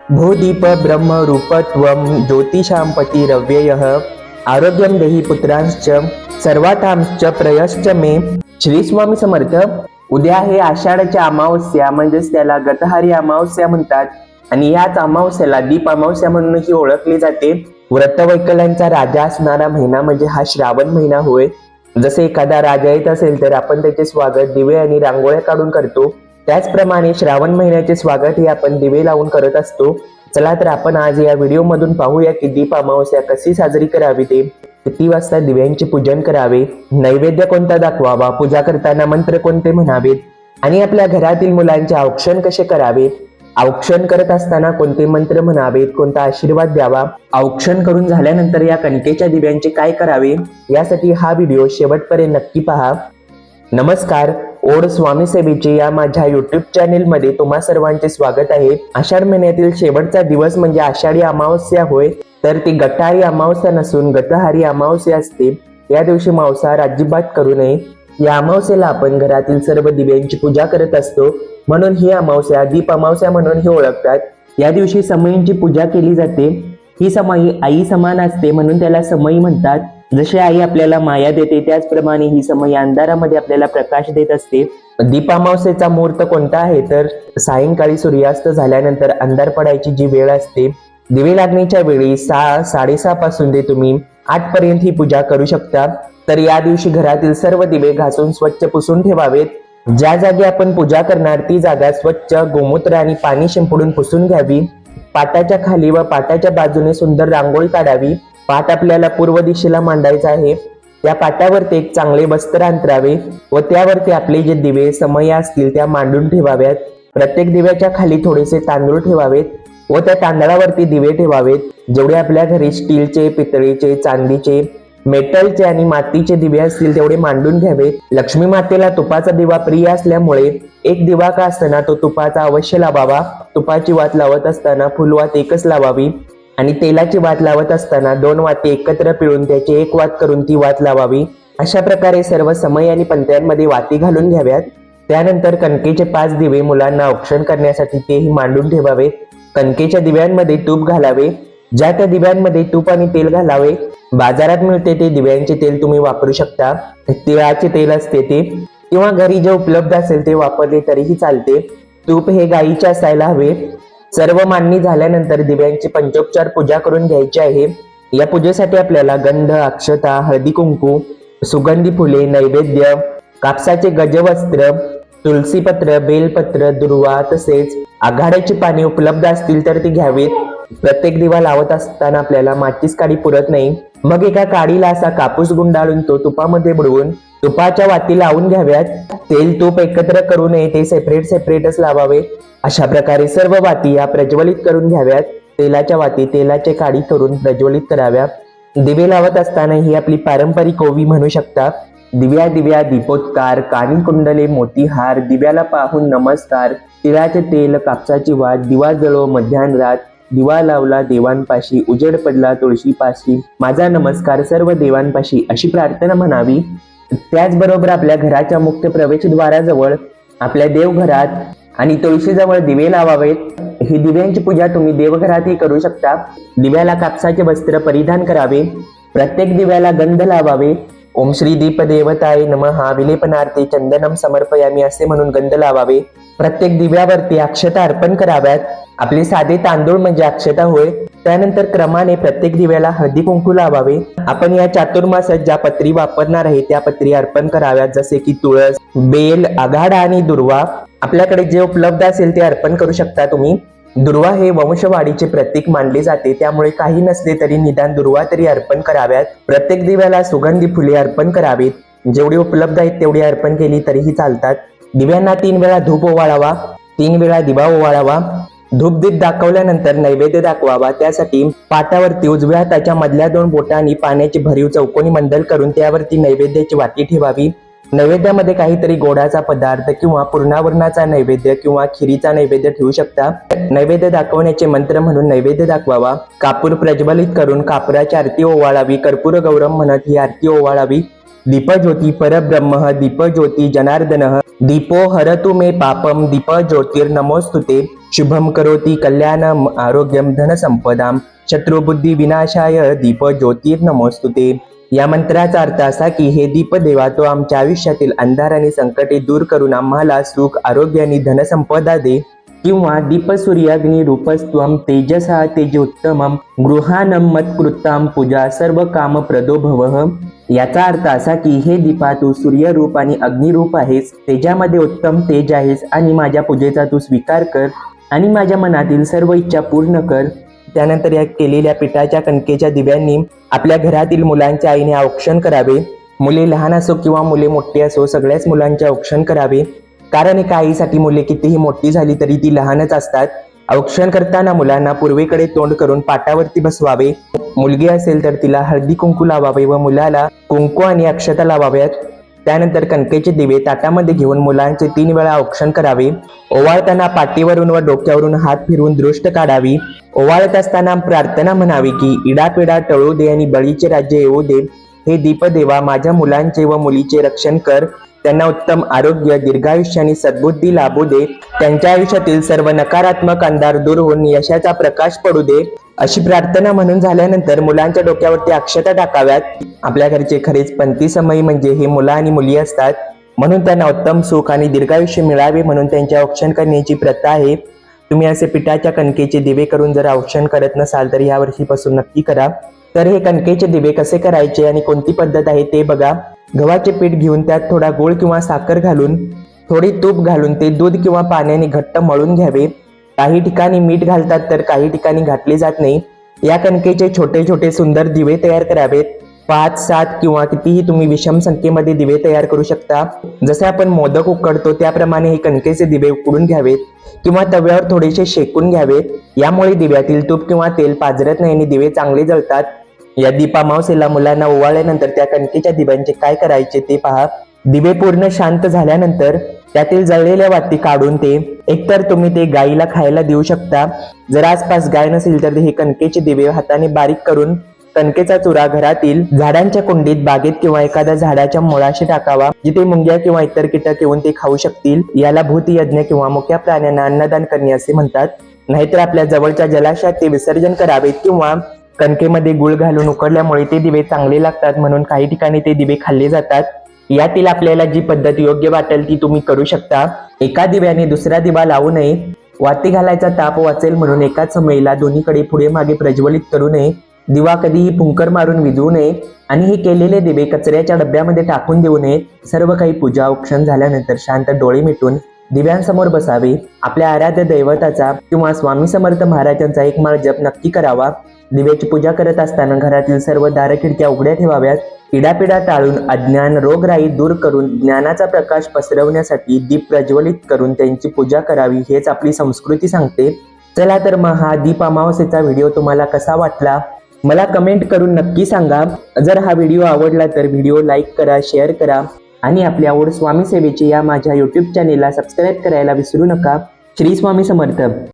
भूदीप ब्रह्म रूपत्वं ज्योतिषांपती रव्ययः आरोग्यम देहि पुत्रांश्च सर्वातांश्च प्रयश्च मे. श्री स्वामी समर्थ. उद्या आहे आषाढच्या अमावस्या, म्हणजेच त्याला गतहारी अमावस्या म्हणतात आणि याच अमावस्याला दीप अमावस्या म्हणूनही ओळखली जाते. व्रतवैकल्यांचा राजा असणारा महिना म्हणजे हा श्रावण महिना होय. जसे एखादा राजा येत असेल तर आपण त्याचे स्वागत दिवे आणि रांगोळ्या काढून करतो, त्याचप्रमाणे श्रावण महिन्याचे स्वागत हे आपण दिवे लावून करत असतो. चला तर आपण आज या व्हिडिओ मधून पाहूया की दीप अमावस्या कशी साजरी करावी, ते किती वाजता दिव्यांचे पूजन करावे, नैवेद्य कोणता दाखवावा, पूजा करताना मंत्र कोणते म्हणावेत आणि आपल्या घरातील मुलांचे औक्षण कसे करावे, औक्षण करत असताना कोणते मंत्र म्हणावेत, कोणता आशीर्वाद द्यावा, औक्षण करून झाल्यानंतर या कणकेच्या दिव्यांचे काय करावे, यासाठी हा व्हिडिओ शेवटपर्यंत नक्की पहा. नमस्कार. ओढ स्वामी सेवेचे या माझ्या युट्यूब चॅनेल मध्ये तुम्हा सर्वांचे स्वागत आहे. आषाढ महिन्यातील शेवटचा दिवस म्हणजे आषाढी अमावस्या होय. तर ती गटारी अमावस्या नसून गतहारी अमावस्या असते. या दिवशी मांसाहार अजिबात करू नये. या अमावस्येला आपण घरातील सर्व दिव्यांची पूजा करत असतो, म्हणून ही अमावस्या दीप अमावस्या म्हणूनही ओळखतात. या दिवशी समईंची पूजा केली जाते. ही समई आई समान असते म्हणून त्याला समई म्हणतात. जशी आई आपल्याला माया देते त्याचप्रमाणे ही समई अंधारामध्ये आपल्याला प्रकाश देत असते. दीप अमावस्येचा मुहूर्त कोणता आहे तर सायंकाळी सूर्यास्त झाल्यानंतर अंधार पडायची जी वेळ असते, दिवे लागण्याच्या वेळी 6-6:30 पासून ते तुम्ही 8 पर्यंत ही पूजा करू शकता. तर या दिवशी घरातील सर्व दिवे घासून स्वच्छ पुसून ठेवावेत. ज्या जागी आपण पूजा करणार ती जागा स्वच्छ गोमूत्र आणि पाणी शिंपडून पुसून घ्यावी. पाटाच्या खाली व पाटाच्या बाजूने सुंदर रांगोळी काढावी. पाट आपल्याला पूर्व दिशेला मांडायचा आहे. त्या पाटावरती एक चांगले वस्त्र अंतरावे व त्यावरती आपले जे दिवे समई असतील त्या मांडून ठेवाव्यात. प्रत्येक दिव्याच्या खाली थोडेसे तांदूळ ठेवावेत व त्या तांदळावरती दिवे ठेवावेत. जेवढे आपल्या घरी स्टीलचे, पितळेचे, चांदीचे, मेटलचे आणि मातीचे दिवे असतील तेवढे मांडून घ्यावेत. लक्ष्मी मातेला तुपाचा दिवा प्रिय असल्यामुळे एक दिवा का असताना तो तुपाचा अवश्य लावावा. तुपाची वात लावत असताना फुलवात एकच लावावी आणि तेलाची वात लावत असताना 2 वाती एकत्र पिळून त्याची एक वात करून ती वात लावावी. अशा प्रकारे सर्व समई आणि पंत्यांमध्ये वाती घालून घ्याव्यात. त्यानंतर कणकेचे 5 दिवे मुलांना औक्षण करण्यासाठी तेही मांडून ठेवावे. कणकेच्या दिव्यांमध्ये तूप घालावे. ज्या त्या दिव्यांमध्ये तूप आणि तेल घालावे. बाजारात मिळते ते दिव्यांचे तेल तुम्ही वापरू शकता. तिळाचे तेल असते ते, किंवा घरी जे उपलब्ध असेल ते वापरले तरीही चालते. तूप हे गाईचे असायला हवे. सर्व मांडणी झाल्यानंतर दिव्यांची पंचोपचार पूजा करून घ्यायची आहे. या पूजेसाठी आपल्याला गंध, अक्षता, हळदी कुंकू, सुगंधी फुले, नैवेद्य, कापसाचे गजवस्त्र, तुलसीपत्र, बेलपत्र, दुर्वा तसेच आघाड्याची पाने उपलब्ध असतील तर ती घ्यावीत. प्रत्येक दिवा लावत असताना आपल्याला माचीस काडी पुरत नाही. मग एका काडीला असा कापूस गुंडाळून तो तुपामध्ये बुडवून तुपाच्या वाती लावून घ्याव्यात. तेल तूप एकत्र करू नये, ते सेपरेटच लावावे. अशा प्रकारे सर्व वाती या प्रज्वलित करून घ्याव्यात. तेलाच्या वाती तेलाचे काडी करून प्रज्वलित कराव्या. दिवे लावत असताना ही आपली पारंपरिक ओवी म्हणू शकता. दिव्या दिव्या दीपोत्कार, कानी कुंडले मोतीहार, दिव्याला पाहून नमस्कार, तिळाचे तेल, कापसाची वात, दिवा जळो मध्यान रात, दिवा लावला देवांपाशी, उजेड पडला तुळशीपाशी, माझा नमस्कार सर्व देवांपाशी, अशी प्रार्थना म्हणावी. त्याचबरोबर आपल्या घराच्या मुख्य प्रवेशद्वाराजवळ, आपल्या देवघरात आणि तुळशीजवळ दिवे लावावेत. ही दिव्यांची पूजा तुम्ही देवघरातही करू शकता. दिव्याला कापसाचे वस्त्र परिधान करावे. प्रत्येक दिव्याला गंध लावावे. ओम श्री दीप देवताय नमः विलेपनार्थे चंदनम समर्पयामी असे म्हणून गंध लावावे. प्रत्येक दिव्यावरती अक्षता अर्पण कराव्यात. आपले साधे तांदूळ म्हणजे अक्षता होय. त्यानंतर क्रमाने प्रत्येक दिव्याला हळदी कुंकू लावावे. आपण या चातुर्मासात ज्या पत्री वापरणार आहे त्या पत्री अर्पण कराव्यात, जसे की तुळस, बेल, आघाडा आणि दुर्वा. आपल्याकडे जे उपलब्ध असेल ते अर्पण करू शकता तुम्ही. दुर्वा हे वंशवाढीचे प्रतीक मानले जाते, त्यामुळे काही नसले तरी निदान दुर्वा तरी अर्पण कराव्यात. प्रत्येक दिव्याला सुगंधी फुले अर्पण करावीत. जेवढी उपलब्ध आहेत तेवढी अर्पण केली तरीही चालतात. दिव्यांना 3 वेळा धूप ओवाळावा. 3 वेळा दिवा ओवाळावा. धूपदीप दाखवल्यानंतर नैवेद्य दाखवावा. त्यासाठी पाटावरती उजव्या हाताच्या मधल्या 2 बोटांनी पाण्याची भरीव चौकोनी मंडल करून त्यावरती नैवेद्याची वाटी ठेवावी. नैवेद्यामध्ये काहीतरी गोडाचा पदार्थ किंवा पूर्णावरणाचा नैवेद्य किंवा खिरीचा नैवेद्य ठेवू शकता. नैवेद्य दाखवण्याचे मंत्र म्हणून नैवेद्य दाखवावा. कापूर प्रज्वलित करून कापुराची आरती ओवाळावी. कर्पूर गौरम म्हणत ही आरती ओवाळावी. दीपज्योती परब्रह्म दीपज्योती जनार्दन दीपो हरतु मे पापम दीप ज्योतिर्नमोस्तुते. शुभम करोति कल्याणम आरोग्यम धनसंपदाम शत्रुबुद्धी विनाशाय दीप ज्योतिर्नमोस्तुते. या मंत्राचा अर्थ असा की हे दीपदेवा, तो आमच्या आयुष्यातील अंधार आणि संकटे दूर करून आम्हाला सुख, आरोग्य आणि धनसंपदा दे. किंवा दीप सूर्याग्नी रूपस्त्वम तेजसा तेजोत्तमम गृहानम मत्कृताम पूजा सर्व काम प्रदो भवः. याचा अर्थ असा की हे दीपा, तू सूर्यरूप आणि अग्निरूप आहेस, तेजामध्ये उत्तम तेज आहेस आणि माझ्या पूजेचा तू स्वीकार कर आणि माझ्या मनातील सर्व इच्छा पूर्ण कर. त्यानंतर या केलेल्या पिठाच्या कणकेच्या दिव्यांनी आपल्या घरातील मुलांच्या आईने औक्षण करावे. मुले लहान असो किंवा मुले मोठी असो, सगळ्याच मुलांचे औक्षण करावे. कारण एका आईसाठी मुले कितीही मोठी झाली तरी ती लहानच असतात. औक्षण करताना मुलांना पूर्वेकडे तोंड करून पाटावरती बसवावे. मुलगी असेल तर तिला हळदी कुंकू लावावे व मुलाला कुंकू आणि अक्षता लावाव्यात. त्यानंतर कणकेचे दिवे ताटामध्ये घेऊन मुलांचे 3 वेळा औक्षण करावे. ओवाळताना पाठीवरून व डोक्यावरून हात फिरवून दृष्ट काढावी. ओवाळत असताना प्रार्थना म्हणावी की इडापिडा टळू दे आणि बळीचे राज्य येऊ दे. हे दीपदेवा, माझ्या मुलांचे व मुलीचे रक्षण कर. त्यांना उत्तम आरोग्य, दीर्घायुष्य आणि सद्बुद्धी लाभू दे. त्यांच्या आयुष्यातील सर्व नकारात्मक अंधार दूर होऊन यशाचा प्रकाश पडू दे. अशी प्रार्थना म्हणून झाल्यानंतर मुलांच्या डोक्यावरती अक्षता टाकाव्यात. आपल्या घरचे खरेच पंथी समयी म्हणजे हे मुलं आणि मुली असतात, म्हणून त्यांना उत्तम सुख आणि दीर्घायुष्य मिळावे म्हणून त्यांचे औक्षण करण्याची प्रथा आहे. तुम्ही असे पिठाच्या कणकेचे दिवे करून जर औक्षण करत नसाल तर या वर्षीपासून नक्की करा. तर हे कणकेचे दिवे कसे करायचे आणि कोणती पद्धत आहे ते बघा. गव्हाचे पीठ घेऊन त्यात थोडा गोळ किंवा साखर घालून थोडी तूप घालून ते दूध किंवा पाण्याने घट्ट मळून घ्यावे. काही ठिकाणी मीठ घालतात तर काही ठिकाणी घातले जात नाही. या कणकेचे छोटे छोटे सुंदर दिवे तयार करावेत. 5, 7 किंवा कितीही तुम्ही विषम संख्येमध्ये दिवे तयार करू शकता. जसे आपण मोदक उकडतो त्याप्रमाणे हे कणकेचे दिवे उकडून घ्यावेत किंवा तव्यावर थोडेसे शेकून घ्यावेत. यामुळे दिव्यातील तूप किंवा तेल पाझरत नाही आणि दिवे चांगले जळतात. या दीपामावसेला मुलांना ओवाळल्यानंतर त्या कणकेच्या दिव्यांचे काय करायचे ते पहा. दिवे पूर्ण शांत झाल्यानंतर त्यातील जळलेल्या वाती काढून ते एकतर तुम्ही ते गाईला खायला देऊ शकता. जर आसपास गाय नसेल तर हे कणकेचे दिवे हाताने बारीक करून कणकेचा चुरा घरातील झाडांच्या कुंडीत, बागेत किंवा एखाद्या झाडाच्या मुळाशी टाकावा, जिथे मुंग्या किंवा इतर कीटक येऊन ते खाऊ शकतील. याला भूतयज्ञ किंवा मुक्या प्राण्यांना अन्नदान करणे असे म्हणतात. नाहीतर आपल्या जवळच्या जलाशयात ते विसर्जन करावेत किंवा कणकेमध्ये गुळ घालून उकडल्यामुळे ते दिवे चांगले लागतात म्हणून काही ठिकाणी ते दिवे खाल्ले जातात. यातील आपल्याला जी पद्धत योग्य वाटेल ती तुम्ही करू शकता. एका दिव्याने दुसरा दिवा लावू नये. वाती घालायचा ताप वाचेल म्हणून एकाच समयीला दोन्हीकडे पुढे मागे प्रज्वलित करू नये. दिवा कधीही फुंकर मारून विझवू नये आणि हे केलेले दिवे कचऱ्याच्या डब्यामध्ये टाकून देऊ नये. सर्व काही पूजा औक्षण झाल्यानंतर शांत डोळे मिटून दिव्यांसमोर बसावे. आपल्या आराध्य दैवताचा किंवा स्वामी समर्थ महाराजांचा एक माळ जप नक्की करावा. दिव्याची पूजा करत असताना घरातील सर्व दार खिडक्या उघड्या ठेवाव्यात. इडापिडा टाळून अज्ञान रोगराई दूर करून ज्ञानाचा प्रकाश पसरवण्यासाठी दीप प्रज्वलित करून त्यांची पूजा करावी हेच आपली संस्कृती सांगते. चला तर मग हा दीप अमावस्येचा व्हिडिओ तुम्हाला कसा वाटला मला कमेंट करून नक्की सांगा. जर हा व्हिडिओ आवडला तर व्हिडिओ लाईक करा, शेअर करा आणि आपल्या आवड स्वामी सेवेची या माझ्या YouTube चॅनेलला सबस्क्राईब करायला विसरू नका. श्री स्वामी समर्थ.